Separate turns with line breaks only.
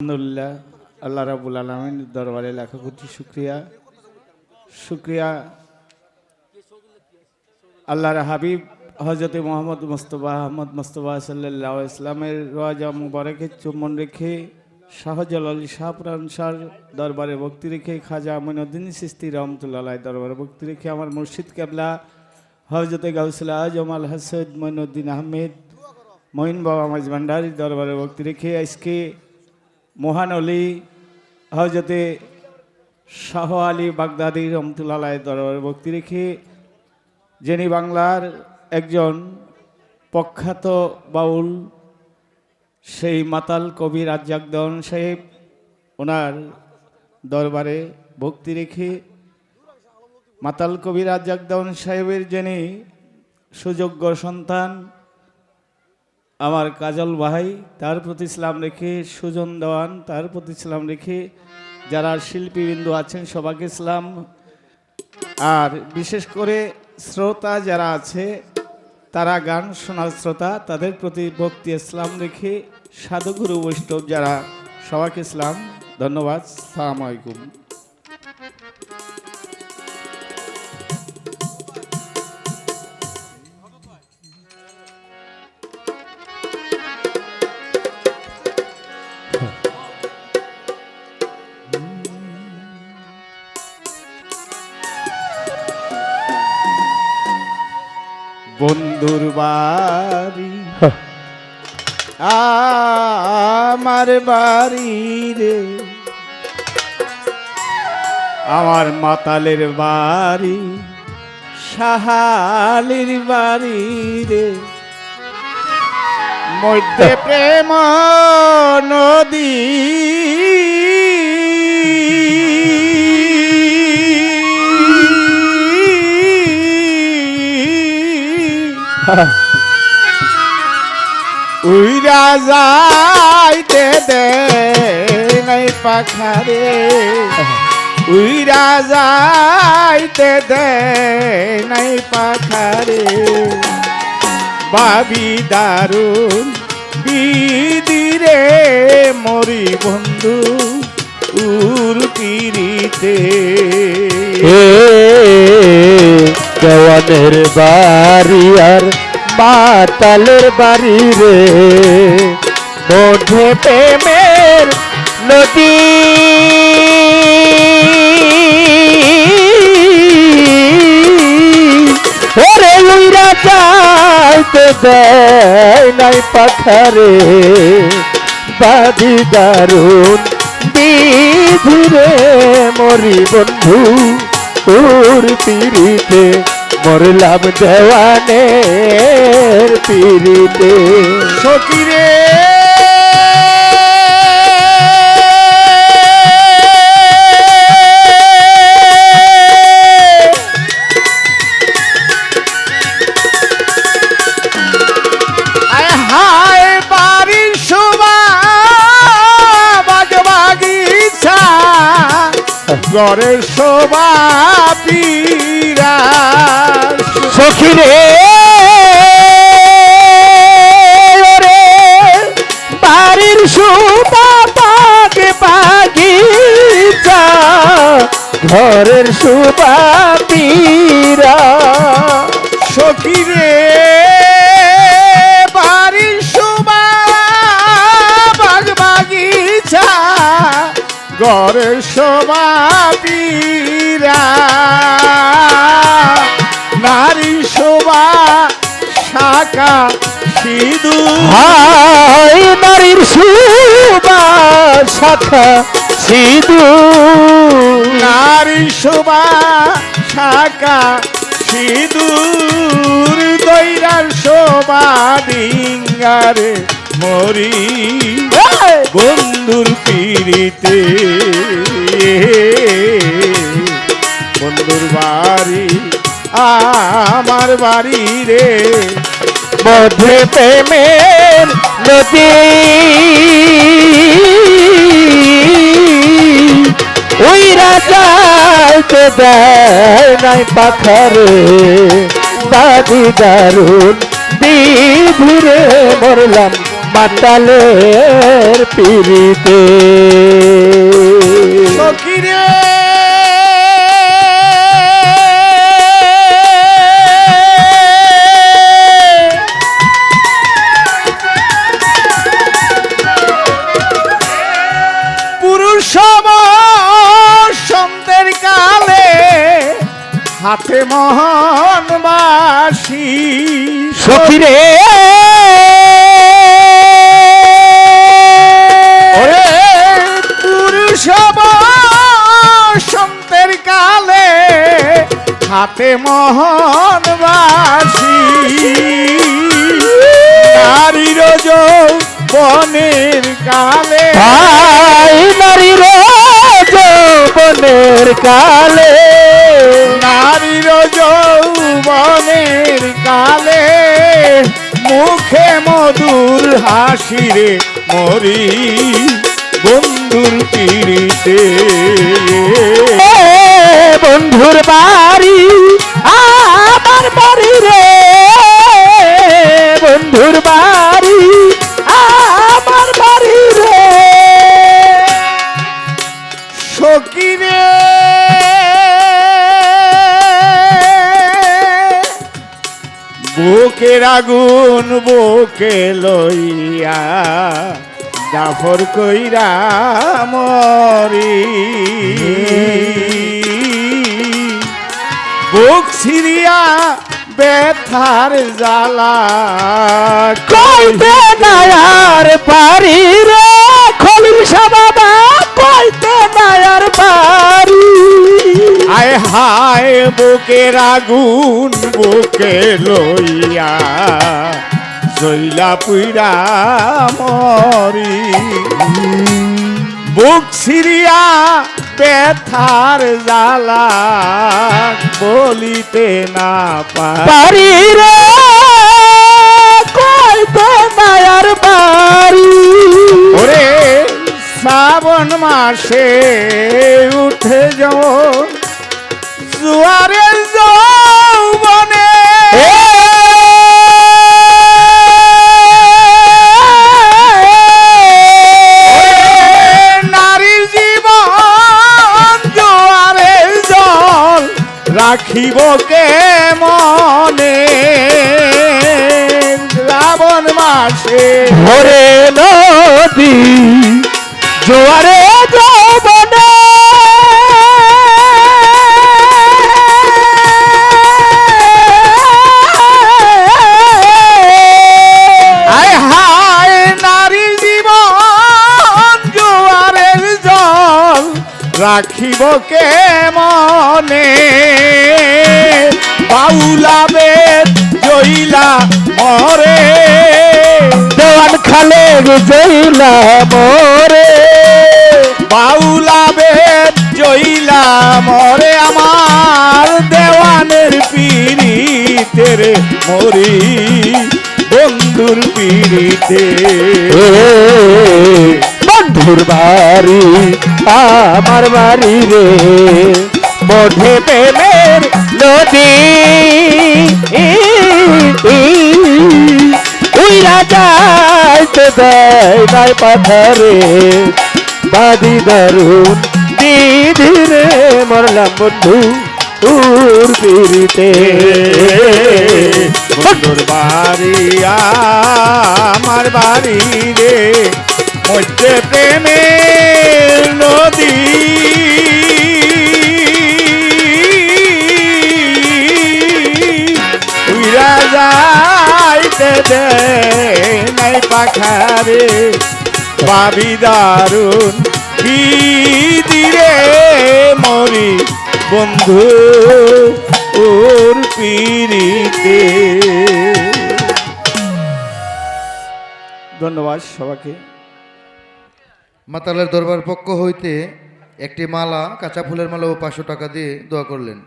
আলহামদুলিল্লাহ আল্লাহ রাব্বুল আলামিনের দরবারে লাখ কোটি শুকরিয়া আল্লাহর হাবিব হযরত মুহাম্মদ মুস্তাফা সাল্লাল্লাহু আলাইহি ওয়াসাল্লামের রওজা মুবারকে চুম্বন রেখে শাহজালাল শাহপুরান শাহ দরবারে ভক্তি রেখে খাজা মঈনুদ্দিন চিশতি রহমাতুল্লাহ আলাইহি দরবারে ভক্তি রেখে আমার মুর্শিদ কিবলা হযরত গাউসুল আজম আল হাসান মঈনুদ্দিন আহমেদ মঈন বাবা মাঝ ভান্ডারী দরবারে ভক্তি রেখে আজকে মহান অলি হযরতে শাহ আলী বাগদাদী রহমাতুল্লাহ আলাইহি দরবারে ভক্তি রেখে যিনি বাংলার একজন প্রখ্যাত বাউল সেই মাতাল কবি রাজ্জাক দেওয়ান সাহেব ওনার দরবারে ভক্তি রেখে মাতাল কবি রাজ্জাক দেওয়ান সাহেবের যিনি সুযোগ্য সন্তান আমার কাজল ভাই তার প্রতি সালাম রেখে সুজন দেওয়ান তার প্রতি সালাম রেখে যারা শিল্পীবৃন্দ আছেন সবাইকে সালাম আর বিশেষ করে শ্রোতা যারা আছে তারা গান শোনার শ্রোতা তাদের প্রতি ভক্তি ইসলাম রেখে সাধুগুরু বৈষ্ণব যারা সবাইকে ইসলাম ধন্যবাদ আসসালামু আলাইকুম। বন্ধুর বাড়ি আমার বাড়ি রে আমার মাতালের বাড়ি শাহালির বাড়ি রে মধ্যে প্রেম নদী উইরা যাইতে দে নাই পাখারে উইরা যাইতে দে নাই পাখারে বাবি দারুন বিদিরে মরি বন্ধু উর পিরিতে
দেওয়ানের বাড়ি আর মাতালের বাড়ি রে মধ্যে প্রেমের নদী ওরে উইরা যাইতে দেয় নাই পাখারে বাদি দারুন বিধিরে মরি বন্ধু তোর পিরিতে মরলাম দেওয়ানের পিরিতে
সকিরে হায় বাড়ির শোভা বাগবাগিচা ঘরের শোভা পীরা
সখিরে বাড়ির শোভা বাগবাগিচা ঘরের শোভা পীরা
সখিরে বাড়ির শোভা বাগবাগিচা ঘরের শোভা পীরা নারী শোভা শাখা সিঁদুর
হায় নারীর শোভা শাখা সিঁদুর
নারী শোভা শাখা সিঁদুর দৈরার শোভা ডিঙ্গারে মরি বন্ধুর পিরিতে বন্ধুর বাড়ি আমার বাড়ি রে
মধ্যে প্রেমের নদী উইরা যাইতে দেয় নাই পাখারে বাদি দারুন বিধিরে মরলাম মাতালের পিড়িতে
সখিরে পুরুষ সন্ধ্যের কালে হাতে মোহন বাসি
সখিরে
ওরে পুরুষ সন্ধ্যের কালে হাতে মোহন বাসি নারীর যৌবনের কালে
ভাই নারীর যৌবনের কালে
নারীর যৌবনের কালে মুখে মধুর হাসিরে মরি বন্ধুর পিড়িতে
বন্ধুর বাড়ি আমার বাড়ি রে বন্ধুর বাড়ি আমার বাড়ি রে
সখিরে বুকের আগুন বুকে লইয়া জাফর কইরা মরি বুক ছিড়িয়া ব্যথার জ্বালা
কইতে নায়ার বাড়ি রে খলিল শাহ বাবা কইতে নায়ার বাড়ি
আয় হায় বুকের আগুন বুকে লইয়া জইলা পুইরা মরি বুক ছিড়িয়া ব্যথার জ্বালা বলিতে না পারি
বাড়ি রে কইতে নায়ার বাড়ি
ওরে শ্রাবণ মাসে উঠে যাও জুয়ারের যৌবনে নারীর জীবন জোয়ারের জল রাখিব কে মনে শ্রাবণ মাসে
ভরে নদী জোয়ারে যৌবনে
আয় হায় নারীর জীবন জোয়ারের জল রাখিব কে মনে বাউলা বেদ জইলা মরে
দেওয়ান খালে জইলা মোরে
বাউলা বেদ জইলা মরে আমার দেওয়ানের পিড়িতে মরি বন্ধুর পিড়িতে
বন্ধুর বাড়ি আমার বাড়ি রে মধ্যে প্রেমের নদী উইরা যাইতে দেয় নাই পাথরে বাদি দারুন দিদি রে মরলাম বন্ধু উর পিড়িতে
বন্ধুর বাড়ি আমার বাড়ি রে মধ্যে প্রেমের নদী উইরা যাইতে দে নাই পাখারে পাবি দারুন দিদিরে মরি বন্ধু ওর পিড়িতে। ধন্যবাদ সবাইকে।
মাতালের দরবার পক্ষ হইতে একটি মালা, কাঁচা ফুলের মালা ও 500 টাকা দিয়ে দোয়া করলেন।